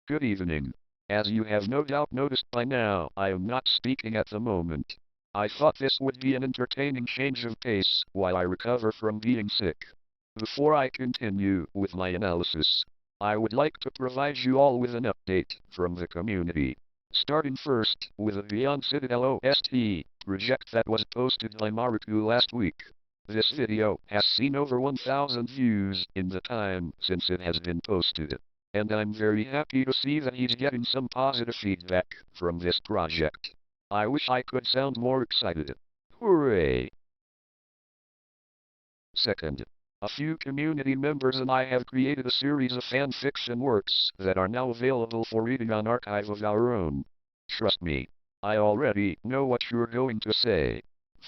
Good evening. As you have no doubt noticed by now, I am not speaking at the moment. I thought this would be an entertaining change of pace while I recover from being sick. Before I continue with my analysis, I would like to provide you all with an update from the community. Starting first with the Beyond Citadel OST project that was posted by Maruku last week. This video has seen over 1,000 views in the time since it has been posted. And I'm very happy to see that he's getting some positive feedback from this project. I wish I could sound more excited. Hooray! Second, a few community members and I have created a series of fan fiction works that are now available for reading on Archive of our own. Trust me, I already know what you're going to say.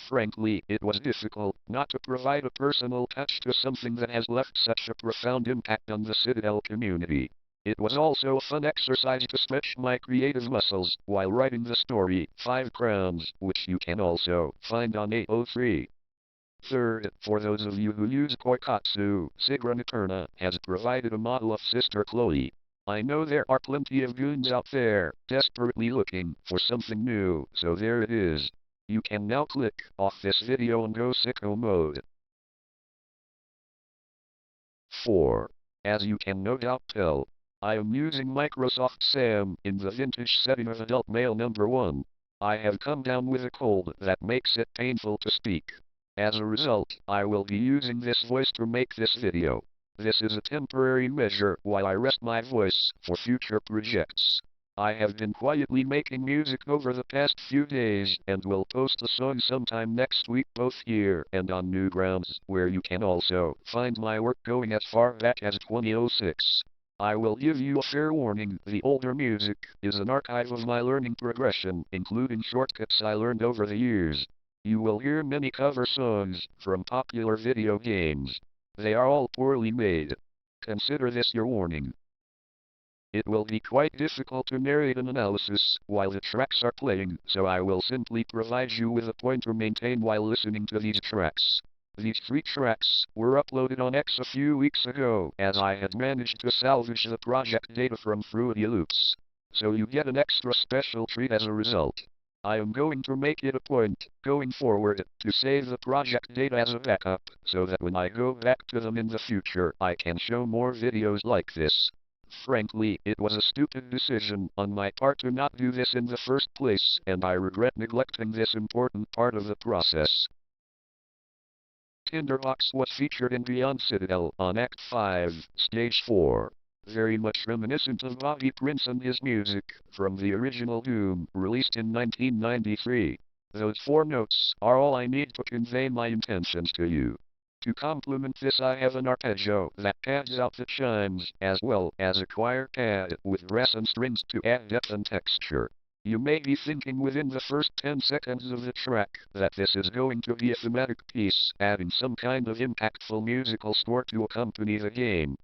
Frankly, it was difficult not to provide a personal touch to something that has left such a profound impact on the Citadel community. It was also a fun exercise to stretch my creative muscles while writing the story, 5 Crowns, which you can also find on 803. Third, for those of you who use Koikatsu, Sigrun Eterna has provided a model of Sister Chloe. I know there are plenty of goons out there, desperately looking for something new, so there it is. You can now click off this video and go sicko mode. 4. As you can no doubt tell, I am using Microsoft Sam in the vintage setting of adult male number 1. I have come down with a cold that makes it painful to speak. As a result, I will be using this voice to make this video. This is a temporary measure while I rest my voice for future projects. I have been quietly making music over the past few days and will post a song sometime next week both here and on Newgrounds, where you can also find my work going as far back as 2006. I will give you a fair warning, the older music is an archive of my learning progression, including shortcuts I learned over the years. You will hear many cover songs from popular video games. They are all poorly made. Consider this your warning. It will be quite difficult to narrate an analysis while the tracks are playing, so I will simply provide you with a point to maintain while listening to these tracks. These 3 tracks were uploaded on X a few weeks ago, as I had managed to salvage the project data from Fruity Loops. So you get an extra special treat as a result. I am going to make it a point, going forward, to save the project data as a backup, so that when I go back to them in the future, I can show more videos like this. Frankly, it was a stupid decision on my part to not do this in the first place, and I regret neglecting this important part of the process. Tinderbox was featured in Beyond Citadel on Act 5, Stage 4. Very much reminiscent of Bobby Prince and his music from the original Doom, released in 1993. Those 4 notes are all I need to convey my intentions to you. To complement this, I have an arpeggio that pads out the chimes, as well as a choir pad with brass and strings to add depth and texture. You may be thinking within the first 10 seconds of the track that this is going to be a thematic piece, adding some kind of impactful musical score to accompany the game.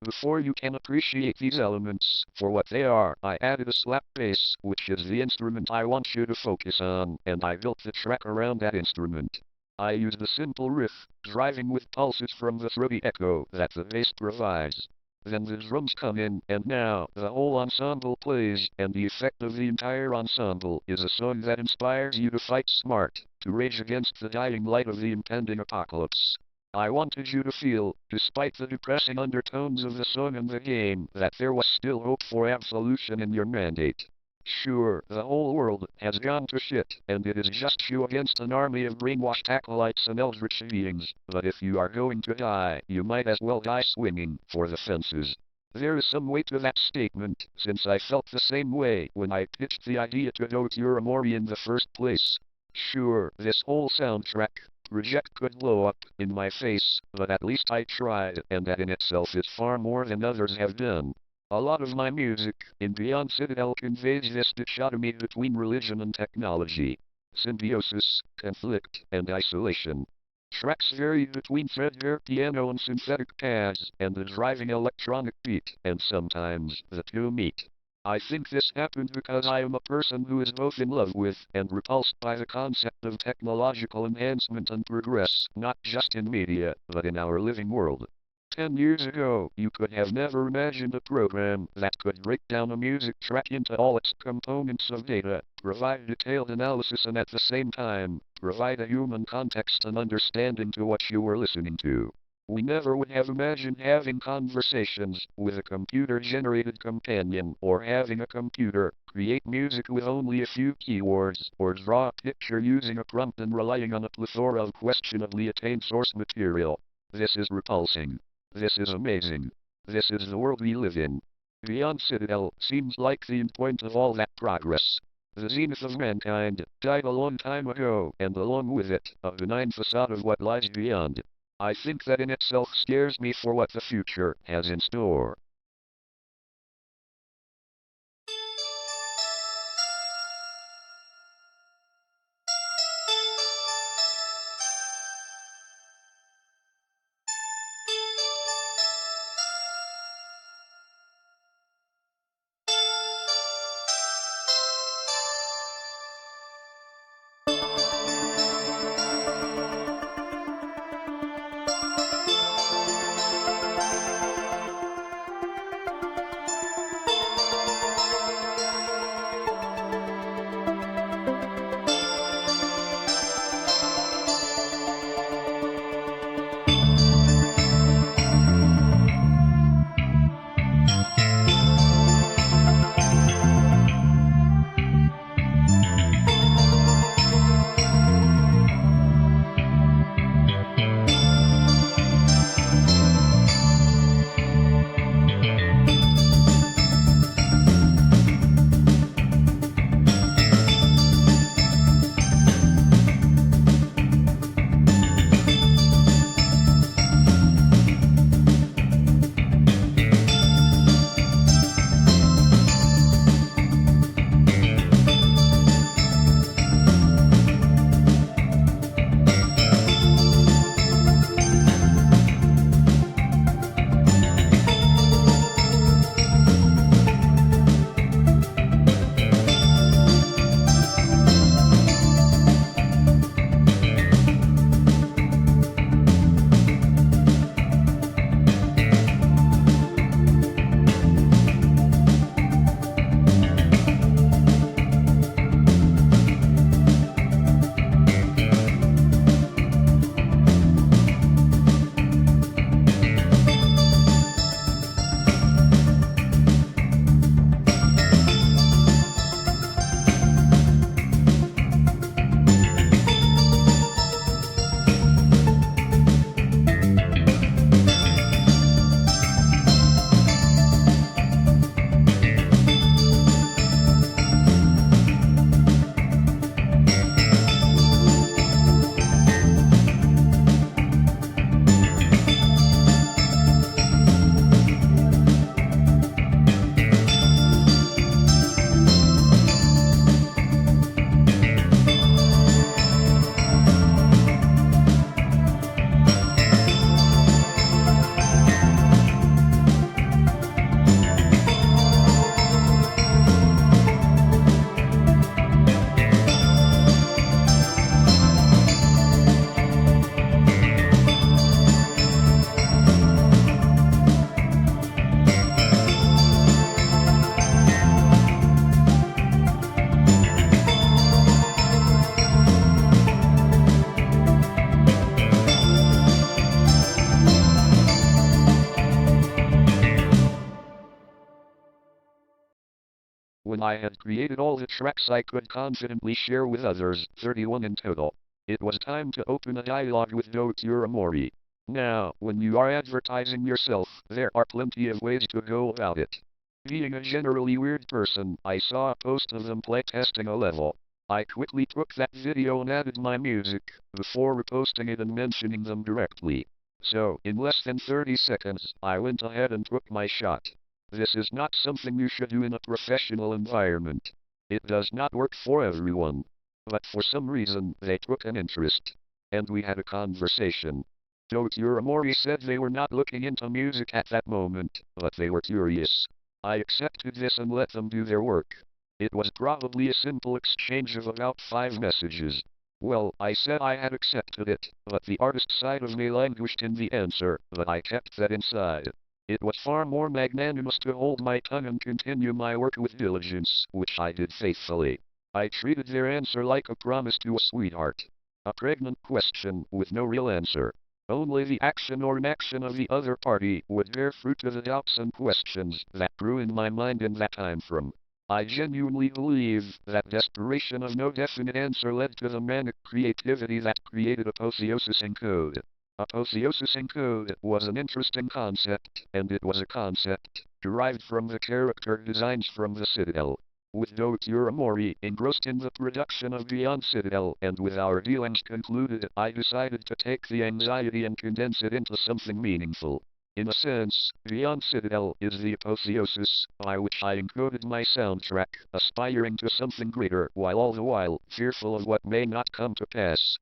Before you can appreciate these elements for what they are, I added a slap bass, which is the instrument I want you to focus on, and I built the track around that instrument. I used a simple riff, driving with pulses from the throaty echo that the bass provides. Then the drums come in, and now the whole ensemble plays, and the effect of the entire ensemble is a song that inspires you to fight smart, to rage against the dying light of the impending apocalypse. I wanted you to feel, despite the depressing undertones of the song and the game, that there was still hope for absolution in your mandate. Sure, the whole world has gone to shit, and it is just you against an army of brainwashed acolytes and eldritch beings, but if you are going to die, you might as well die swinging for the fences. There is some weight to that statement, since I felt the same way when I pitched the idea to Dote Uramori in the first place. Sure, this whole soundtrack project could blow up in my face, but at least I tried, and that in itself is far more than others have done. A lot of my music in Beyond Citadel conveys this dichotomy between religion and technology. Symbiosis, conflict, and isolation. Tracks vary between threadbare piano and synthetic pads, and the driving electronic beat, and sometimes the 2 meet. I think this happened because I am a person who is both in love with and repulsed by the concept of technological enhancement and progress, not just in media, but in our living world. 10 years ago, you could have never imagined a program that could break down a music track into all its components of data, provide detailed analysis and at the same time, provide a human context and understanding to what you were listening to. We never would have imagined having conversations with a computer-generated companion, or having a computer create music with only a few keywords, or draw a picture using a prompt and relying on a plethora of questionably attained source material. This is repulsing. This is amazing. This is the world we live in. Beyond Citadel seems like the endpoint of all that progress. The zenith of mankind died a long time ago, and along with it, a benign facade of what lies beyond. I think that in itself scares me for what the future has in store. When I had created all the tracks I could confidently share with others, 31 in total, it was time to open a dialogue with Dr. Amori. Now, when you are advertising yourself, there are plenty of ways to go about it. Being a generally weird person, I saw a post of them playtesting a level. I quickly took that video and added my music, before reposting it and mentioning them directly. So, in less than 30 seconds, I went ahead and took my shot. This is not something you should do in a professional environment. It does not work for everyone. But for some reason, they took an interest. And we had a conversation. Dr. Amori said they were not looking into music at that moment, but they were curious. I accepted this and let them do their work. It was probably a simple exchange of about 5 messages. Well, I said I had accepted it, but the artist side of me languished in the answer, but I kept that inside. It was far more magnanimous to hold my tongue and continue my work with diligence, which I did faithfully. I treated their answer like a promise to a sweetheart. A pregnant question with no real answer. Only the action or inaction of the other party would bear fruit to the doubts and questions that grew in my mind in that time frame. I genuinely believe that desperation of no definite answer led to the manic creativity that created apotheosis in code. Apotheosis in code was an interesting concept, and it was a concept derived from the character designs from the Citadel. With Dotira Mori engrossed in the production of Beyond Citadel and with our dealings concluded, I decided to take the anxiety and condense it into something meaningful. In a sense, Beyond Citadel is the apotheosis by which I encoded my soundtrack, aspiring to something greater while all the while fearful of what may not come to pass.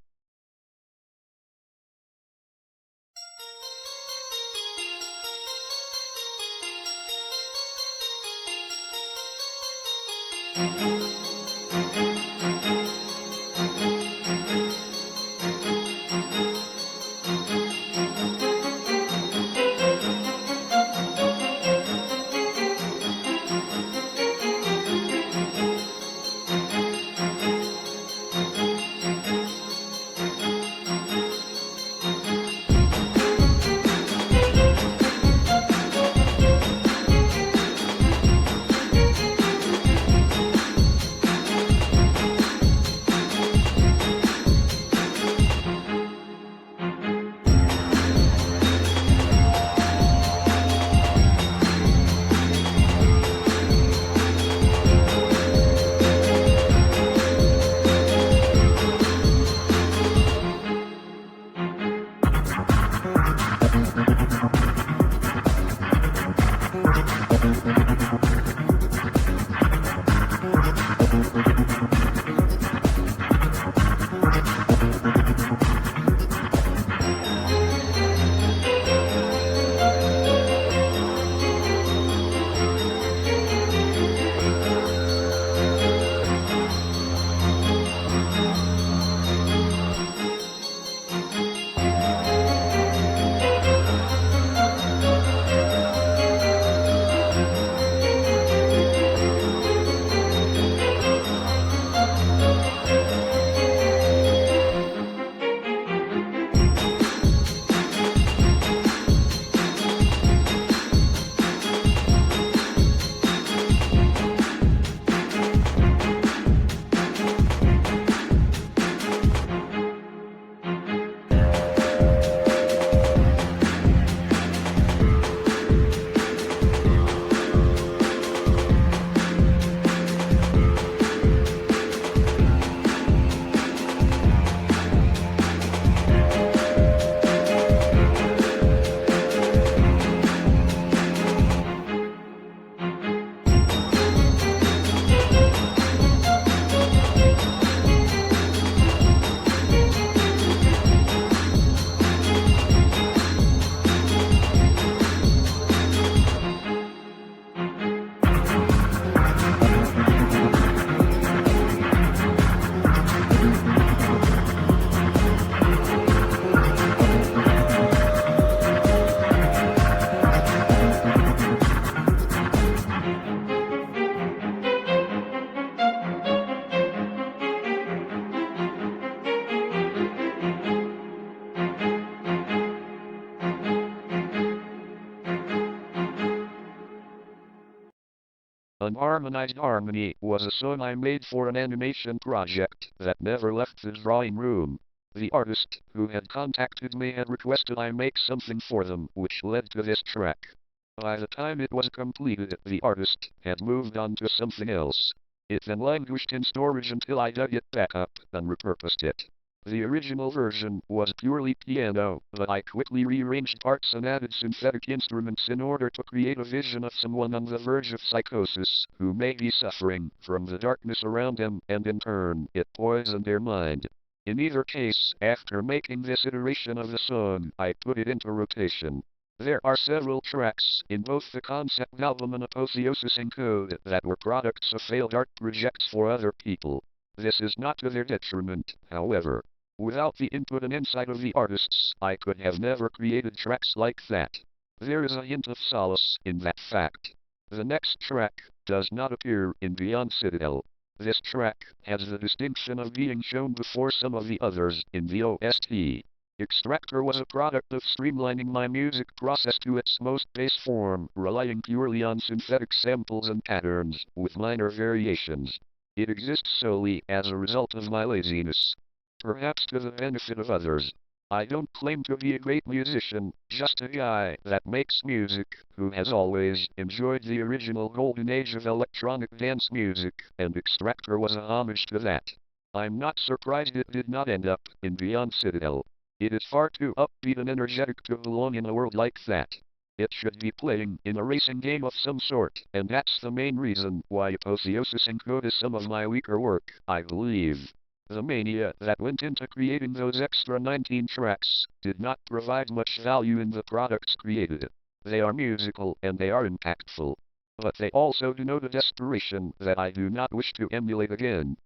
Unharmonized Harmony was a song I made for an animation project that never left the drawing room. The artist who had contacted me had requested I make something for them, which led to this track. By the time it was completed, the artist had moved on to something else. It then languished in storage until I dug it back up and repurposed it. The original version was purely piano, but I quickly rearranged parts and added synthetic instruments in order to create a vision of someone on the verge of psychosis, who may be suffering from the darkness around them, and in turn, it poisoned their mind. In either case, after making this iteration of the song, I put it into rotation. There are several tracks in both the concept album and Apotheosis in Code that were products of failed art projects for other people. This is not to their detriment, however. Without the input and insight of the artists, I could have never created tracks like that. There is a hint of solace in that fact. The next track does not appear in Beyond Citadel. This track has the distinction of being shown before some of the others in the OST. Extractor was a product of streamlining my music process to its most base form, relying purely on synthetic samples and patterns, with minor variations. It exists solely as a result of my laziness. Perhaps to the benefit of others. I don't claim to be a great musician, just a guy that makes music, who has always enjoyed the original golden age of electronic dance music, and Extractor was a homage to that. I'm not surprised it did not end up in Beyond Citadel. It is far too upbeat and energetic to belong in a world like that. It should be playing in a racing game of some sort, and that's the main reason why Apotheosis encoded some of my weaker work, I believe. The mania that went into creating those extra 19 tracks did not provide much value in the products created. They are musical and they are impactful. But they also denote a desperation that I do not wish to emulate again.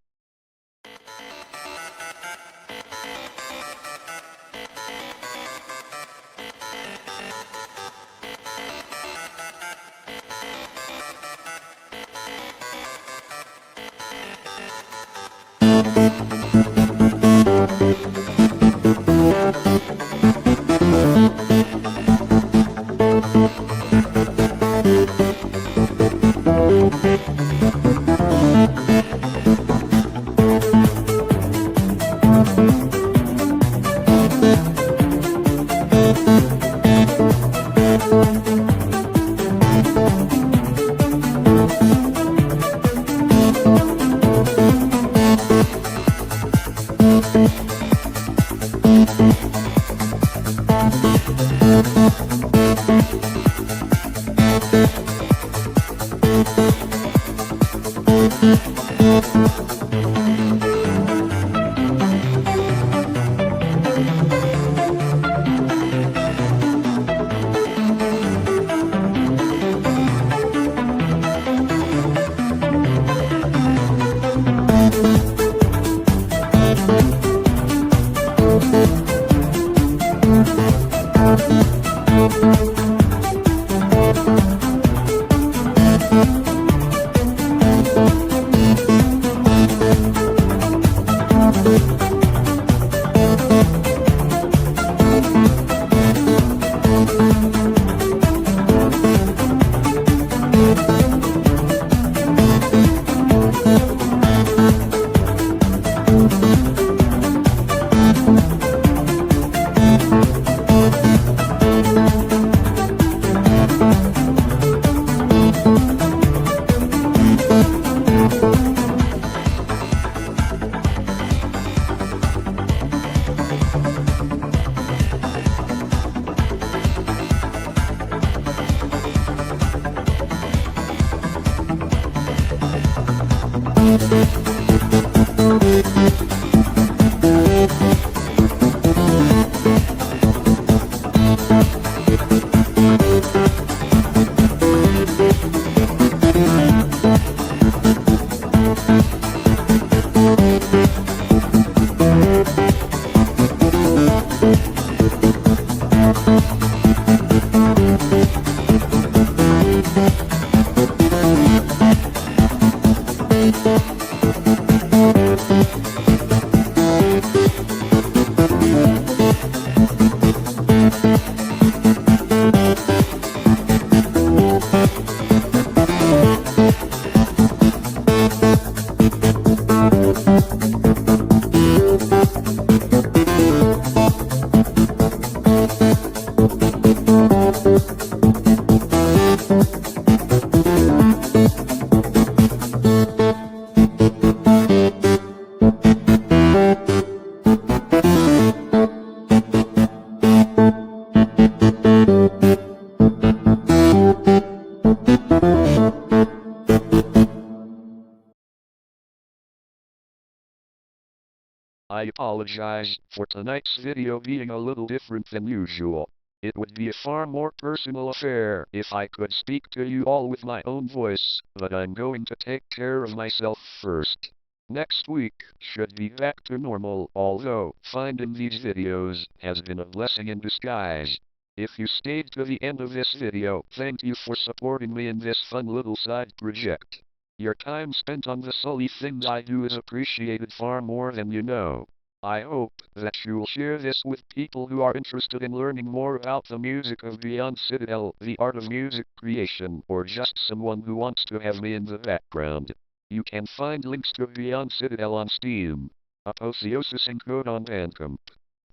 I apologize for tonight's video being a little different than usual. It would be a far more personal affair if I could speak to you all with my own voice, but I'm going to take care of myself first. Next week should be back to normal, although finding these videos has been a blessing in disguise. If you stayed to the end of this video, thank you for supporting me in this fun little side project. Your time spent on the silly things I do is appreciated far more than you know. I hope that you will share this with people who are interested in learning more about the music of Beyond Citadel, the art of music creation, or just someone who wants to have me in the background. You can find links to Beyond Citadel on Steam, Apotheosis Code on Bandcamp,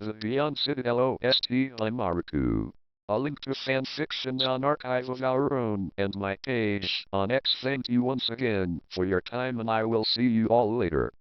the Beyond Citadel OST by Maruku, a link to fanfictions on Archive of Our Own, and my page on X. Thank you once again for your time, and I will see you all later.